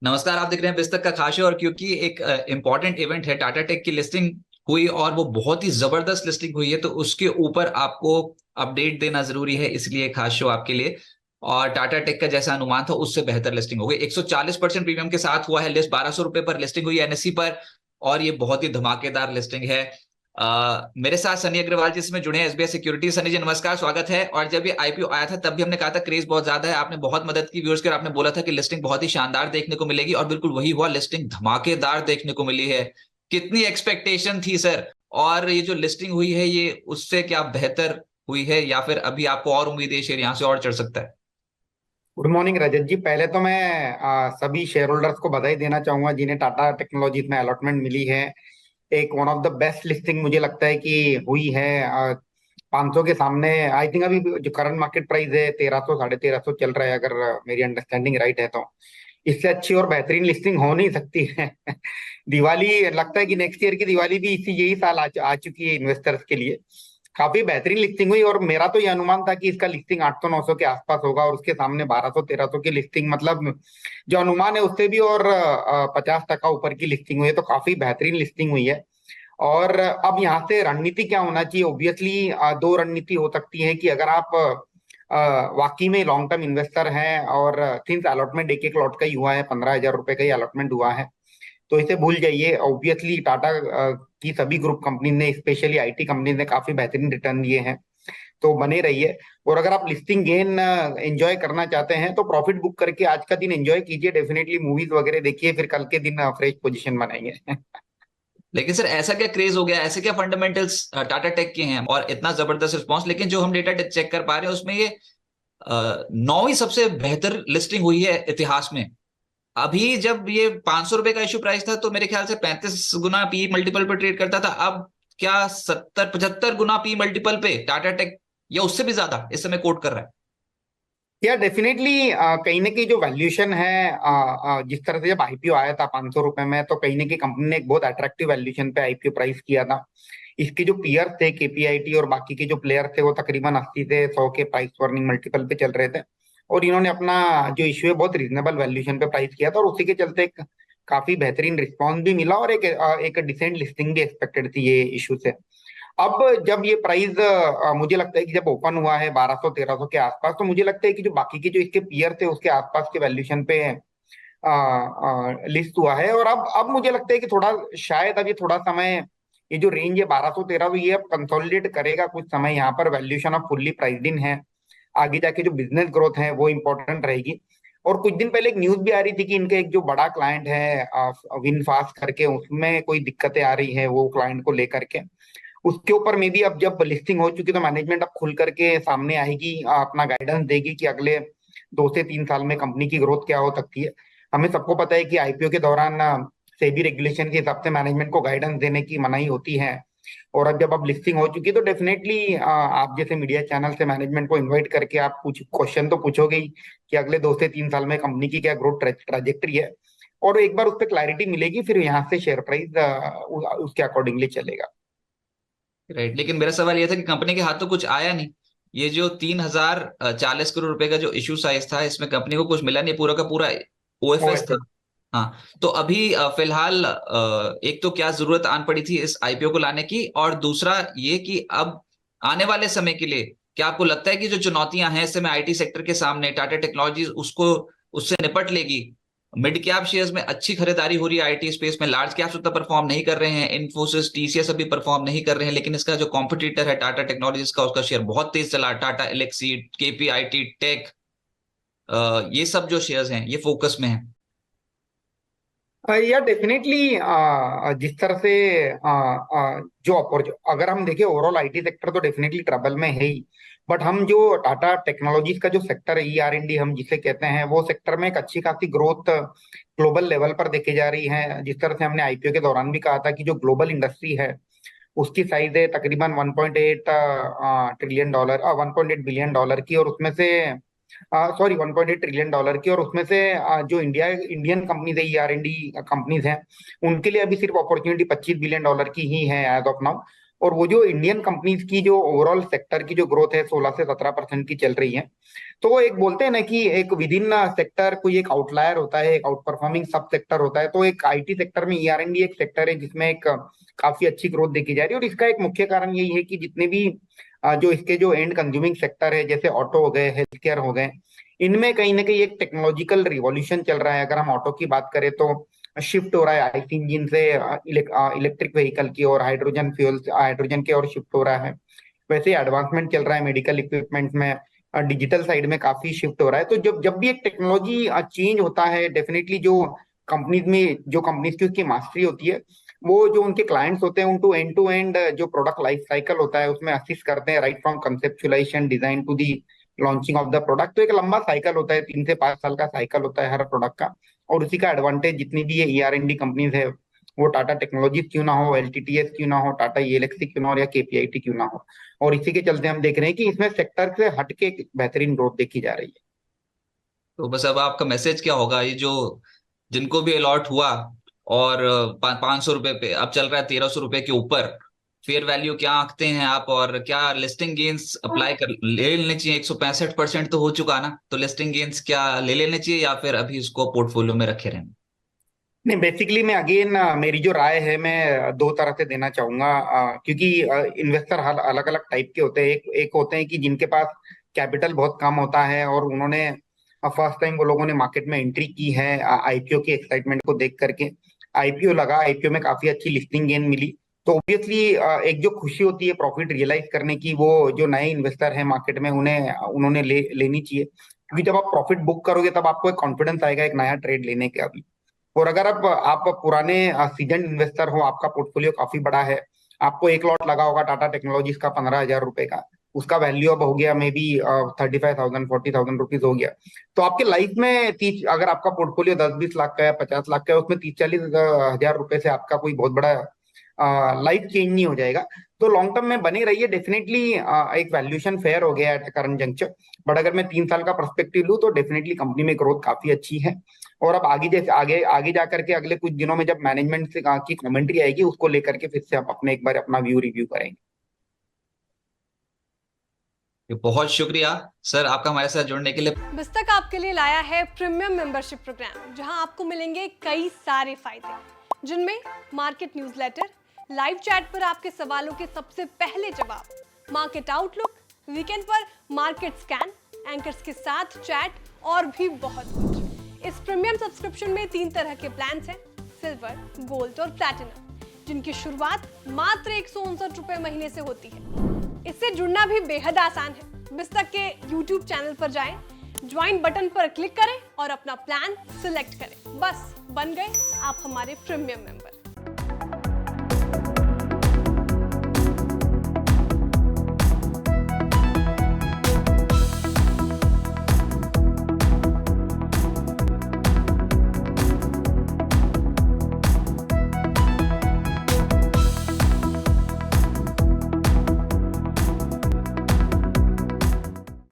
नमस्कार। आप देख रहे हैं बिस्तक का खास शो। और क्योंकि एक इम्पॉर्टेंट इवेंट है, टाटा टेक की लिस्टिंग हुई और वो बहुत ही जबरदस्त लिस्टिंग हुई है, तो उसके ऊपर आपको अपडेट देना जरूरी है, इसलिए खास शो आपके लिए। और टाटा टेक का जैसा अनुमान था उससे बेहतर लिस्टिंग हो गई। 140% प्रीमियम के साथ हुआ है लिस्ट। 1200 रुपए पर लिस्टिंग हुई है एनएससी पर। और ये बहुत ही धमाकेदार लिस्टिंग है। मेरे साथ सनी अग्रवाल जी इसमें जुड़े हैं, एसबीआई सिक्योरिटीज। सनी जी नमस्कार, स्वागत है। और जब ये आईपीओ आया था तब भी हमने कहा था क्रेज बहुत ज्यादा है, आपने बहुत मदद की व्यूअर्स की, और आपने बोला था कि लिस्टिंग बहुत ही शानदार देखने को मिलेगी, और बिल्कुल वही हुआ। लिस्टिंग धमाकेदार देखने को मिली है। कितनी एक्सपेक्टेशन थी सर? और ये जो लिस्टिंग हुई है ये उससे क्या बेहतर हुई है, या फिर अभी आपको और उम्मीद है शेयर यहाँ से और चढ़ सकता है? गुड मॉर्निंग रजत जी। पहले तो मैं सभी शेयर होल्डर्स को बधाई देना चाहूंगा जिन्हें टाटा टेक्नोलॉजीज में अलॉटमेंट मिली है। एक one of the best listing मुझे लगता है कि हुई है। 500 के सामने आई थिंक अभी जो करंट मार्केट प्राइस है 1300 1350 चल रहा है, अगर मेरी अंडरस्टैंडिंग राइट है तो इससे अच्छी और बेहतरीन लिस्टिंग हो नहीं सकती है। दिवाली लगता है कि नेक्स्ट ईयर की दिवाली भी इसी यही साल आ चुकी है इन्वेस्टर्स के लिए। काफी बेहतरीन लिस्टिंग हुई और मेरा तो ये अनुमान था कि इसका लिस्टिंग 800 900 के आसपास होगा और उसके सामने 1200 1300 की लिस्टिंग, मतलब जो अनुमान है उससे भी और 50% ऊपर की लिस्टिंग हुई है, तो काफी बेहतरीन लिस्टिंग हुई है। और अब यहाँ से रणनीति क्या होना चाहिए? ऑब्वियसली दो रणनीति हो सकती है कि अगर आप वाकई में लॉन्ग टर्म इन्वेस्टर हैं और सिंस अलॉटमेंट एक एक लॉट का ही हुआ है, 15,000 रुपए का ही अलॉटमेंट हुआ है, तो इसे भूल जाइए। ऑब्वियसली टाटा की सभी ग्रुप कंपनी ने, स्पेशली आईटी कंपनी ने काफी बेहतरीन रिटर्न दिए हैं, तो बने रहिए। और अगर आप लिस्टिंग गेन एंजॉय करना चाहते हैं तो प्रॉफिट बुक करके आज का दिन एंजॉय कीजिए। डेफिनेटली मूवीज वगैरह देखिए, फिर कल के दिन फ्रेश पोजीशन बनाएंगे। लेकिन सर ऐसा क्या क्रेज हो गया, ऐसे क्या फंडामेंटल्स टाटा टेक के हैं और इतना जबरदस्त रिस्पॉन्स? लेकिन जो हम डेटा चेक कर पा रहे हैं उसमें ये 9वीं सबसे बेहतर लिस्टिंग हुई है इतिहास में। अभी जब ये 500 रुपए का इश्यू प्राइस था तो मेरे ख्याल से 35 गुना पी मल्टीपल पे ट्रेड करता था। अब क्या 70 75 गुना पी मल्टीपल पे टाटा टेक, या उससे भी ज्यादा इस समय कोट कर रहा है? या डेफिनेटली कहीं ना कहीं जो वैल्यूएशन है, जिस तरह से जब आईपीओ आया था 500 रुपए में, तो कहीं ना कहीं कंपनी ने एक बहुत अट्रैक्टिव वैल्यूएशन पे आईपीओ प्राइस किया था। इसके जो पीयर थे, केपीआईटी और बाकी के जो प्लेयर थे, वो तकरीबन 80 से 100 के प्राइस वर्निंग मल्टीपल पे चल रहे थे। और इन्होंने अपना जो इश्यू है बहुत रीजनेबल वैल्यूएशन पे प्राइस किया था, और उसी के चलते एक काफी बेहतरीन रिस्पॉन्स भी मिला और एक डिसेंट लिस्टिंग भी एक्सपेक्टेड थी ये इशू से। अब जब ये प्राइस मुझे लगता है कि जब ओपन हुआ है 1200 1300 के आसपास, तो मुझे लगता है कि जो बाकी के जो इसके पीयर थे उसके आसपास के वैल्यूएशन पे लिस्ट हुआ है। और अब मुझे लगता है कि थोड़ा शायद अब ये थोड़ा समय, ये जो रेंज है 1200 1300, ये अब कंसोलिडेट करेगा कुछ समय। यहाँ पर वैल्यूएशन ऑफ फुल्ली प्राइस्ड इन है। आगे जाके जो बिजनेस ग्रोथ है वो इंपॉर्टेंट रहेगी। और कुछ दिन पहले एक न्यूज भी आ रही थी कि इनका एक जो बड़ा क्लाइंट है विनफास्ट करके, उसमें कोई दिक्कतें आ रही है वो क्लाइंट को लेकर के। उसके ऊपर में भी अब जब लिस्टिंग हो चुकी तो मैनेजमेंट अब खुल करके सामने आएगी, अपना गाइडेंस देगी कि अगले 2 से 3 साल में कंपनी की ग्रोथ क्या हो सकती है। हमें सबको पता है कि आईपीओ के दौरान सेबी रेगुलेशन के हिसाब से मैनेजमेंट को गाइडेंस देने की मनाही होती है। और अब लिस्टिंग हो चुकी है तो डेफिनेटली आप जैसे मीडिया चैनल से मैनेजमेंट को इन्वाइट करके आप कुछ क्वेश्चन तो पूछोगे ही कि अगले 2 से 3 साल में कंपनी की क्या ग्रोथ ट्राजेक्टरी है। और एक बार उस पर क्लैरिटी मिलेगी, फिर यहाँ से शेयर प्राइस उसके अकॉर्डिंगली चलेगा। राइट, लेकिन मेरा सवाल यह था कि कंपनी के हाथ तो कुछ आया नहीं। ये जो 3040 करोड़ रुपए का जो इश्यू साइज था, इसमें कंपनी को कुछ मिला नहीं, पूरा का पूरा ओएफएस था। हाँ, तो अभी फिलहाल एक तो क्या जरूरत आन पड़ी थी इस आईपीओ को लाने की, और दूसरा ये कि अब आने वाले समय के लिए क्या आपको लगता है कि जो चुनौतियां हैं इस समय आईटी सेक्टर के सामने, टाटा टेक्नोलॉजीज उसको उससे निपट लेगी? मिड कैप शेयर्स में अच्छी खरीदारी हो रही है आईटी स्पेस में, लार्ज कैप्स उतना परफॉर्म नहीं कर रहे हैं, इन्फोसिस टीसीएस अभी परफॉर्म नहीं कर रहे हैं, लेकिन इसका जो कॉम्पिटिटर है टाटा टेक्नोलॉजीज का, उसका शेयर बहुत तेज चला। टाटा एलेक्सी, केपीआईटी टेक, ये सब जो शेयर्स हैं ये फोकस में है। या डेफिनेटली जिस तरह से जो अगर हम देखें ओवरऑल आईटी सेक्टर तो डेफिनेटली ट्रबल में है ही। बट हम जो टाटा टेक्नोलॉजीज का जो सेक्टर है, ER&D हम जिसे कहते हैं, वो सेक्टर में एक अच्छी खासी ग्रोथ ग्लोबल लेवल पर देखी जा रही है। जिस तरह से हमने आईपीओ के दौरान भी कहा था कि जो ग्लोबल इंडस्ट्री है उसकी साइज है तकरीबन 1.8 ट्रिलियन डॉलर, 1.8 बिलियन डॉलर की, और उसमें से 1.8 ट्रिलियन डॉलर की, और उसमें से जो इंडियन कंपनीज है, ER&D कंपनीज हैं, उनके लिए अभी सिर्फ अपॉर्चुनिटी 25 बिलियन डॉलर की ही है एज ऑफ नाउ। और वो जो इंडियन कंपनीज की जो ओवरऑल सेक्टर की जो ग्रोथ है 16 से 17% की चल रही है, तो वो एक बोलते हैं ना कि एक विद इन सेक्टर कोई एक आउटलायर होता है, एक आउट परफॉर्मिंग सब सेक्टर होता है। तो एक आईटी सेक्टर में ईआर&डी एक सेक्टर है जिसमें एक काफी अच्छी ग्रोथ देखी जा रही है। और इसका एक मुख्य कारण यही है कि जितने भी जो इसके जो एंड कंज्यूमिंग सेक्टर है, जैसे ऑटो हो गए, हेल्थ केयर हो गए, इनमें कहीं ना कहीं एक टेक्नोलॉजिकल रिवॉल्यूशन चल रहा है। अगर हम ऑटो की बात करें तो शिफ्ट हो रहा है आईसी इंजन से इलेक्ट्रिक व्हीकल की, और हाइड्रोजन फ्यूल हाइड्रोजन की ओर शिफ्ट हो रहा है। वैसे ही एडवांसमेंट चल रहा है मेडिकल इक्विपमेंट में, डिजिटल साइड में काफी शिफ्ट हो रहा है। तो जब जब भी एक टेक्नोलॉजी चेंज होता है, डेफिनेटली जो कंपनीज में जो कंपनीज की उसकी मास्टरी होती है, वो जो उनके क्लाइंट्स होते हैं उनको एंड टू एंड जो प्रोडक्ट लाइफ साइकिल होता है उसमें असिस्ट करते हैं, right from conceptualisation design to the launching of the product. तो एक लंबा साइकिल होता है, 3 से 5 साल का साइकिल होता है हर प्रोडक्ट का। और उसी का एडवांटेज जितनी भी ये ईआर&डी कंपनीज है, वो टाटा टेक्नोलॉजीज क्यों ना हो, एलटीटीएस क्यों ना हो, टाटा ईएलएक्सी क्यों ना हो, या केपीआईटी क्यों ना हो, और इसी के चलते हम देख रहे हैं कि इसमें सेक्टर से हटके एक बेहतरीन ग्रोथ देखी जा रही है। तो बस अब आपका मैसेज क्या होगा, ये जो जिनको भी अलॉट हुआ और 500 रुपए पे अब चल रहा है 1300 रुपए के ऊपर, फेयर वैल्यू क्या आंकते हैं आप, और क्या लिस्टिंग गेन्स अप्लाई कर ले लेने चाहिए? 165% तो हो चुका ना, तो लिस्टिंग गेन्स क्या ले लेने चाहिए या फिर अभी इसको पोर्टफोलियो में रखे रहना? नहीं, बेसिकली मैं अगेन मेरी जो राय है मैं दो तरह से देना चाहूंगा, क्योंकि इन्वेस्टर अलग अलग टाइप के होते हैं। एक एक होते हैं कि जिनके पास कैपिटल बहुत कम होता है और उन्होंने फर्स्ट टाइम वो लोगों ने मार्केट में एंट्री की है आईपीओ की एक्साइटमेंट को देख करके। आईपीओ लगा, आईपीओ में काफी अच्छी लिस्टिंग गेन मिली, तो ऑब्वियसली एक जो खुशी होती है प्रॉफिट रियलाइज करने की, वो जो नए इन्वेस्टर है मार्केट में उन्होंने लेनी चाहिए। क्योंकि जब आप प्रॉफिट बुक करोगे तब आपको एक कॉन्फिडेंस आएगा एक नया ट्रेड लेने का भी। और अगर आप पुराने सीजन इन्वेस्टर हो, आपका पोर्टफोलियो काफी बड़ा है, आपको एक लॉट लगा होगा टाटा टेक्नोलॉजीज का 15,000 रुपए का, उसका वैल्यू अब हो गया मे बी 35,000 40,000 रुपीज हो गया। तो आपके लाइफ में 30, अगर आपका पोर्टफोलियो 10-20 लाख का है, 50 लाख का है, उसमें 30-40 हजार रुपए से आपका कोई बहुत बड़ा लाइफ चेंज नहीं हो जाएगा। तो लॉन्ग टर्म में बने रहिए, डेफिनेटली एक वैल्यूएशन फेयर हो गया एट करंट जंक्चर। बट अगर मैं 3 साल का पर्सपेक्टिव लूँ तो डेफिनेटली कंपनी में ग्रोथ काफी अच्छी है। और अब आगे जैसे आगे आगे जा करके अगले कुछ दिनों में जब मैनेजमेंट से की कमेंट्री आएगी, उसको लेकर के फिर से आप अपने एक बार अपना व्यू रिव्यू करेंगे। बहुत शुक्रिया सर आपका हमारे साथ जुड़ने के लिए। बिस्तक आपके लिए लाया है प्रीमियम मेंबरशिप प्रोग्राम, जहां आपको मिलेंगे कई सारे फायदे, जिनमें मार्केट न्यूज़लेटर, लाइव चैट पर आपके सवालों के सबसे पहले जवाब, मार्केट आउटलुक, वीकेंड पर मार्केट स्कैन, एंकर्स के साथ चैट और भी बहुत कुछ। इस प्रीमियम सब्सक्रिप्शन में 3 तरह के प्लान्स हैं, सिल्वर, गोल्ड और प्लैटिनम, जिनकी शुरुआत मात्र 159 रुपए महीने से होती है। इससे जुड़ना भी बेहद आसान है। बिस्तक के YouTube चैनल पर जाएं, ज्वाइन बटन पर क्लिक करें और अपना प्लान सिलेक्ट करें। बस बन गए आप हमारे प्रीमियम मेंबर।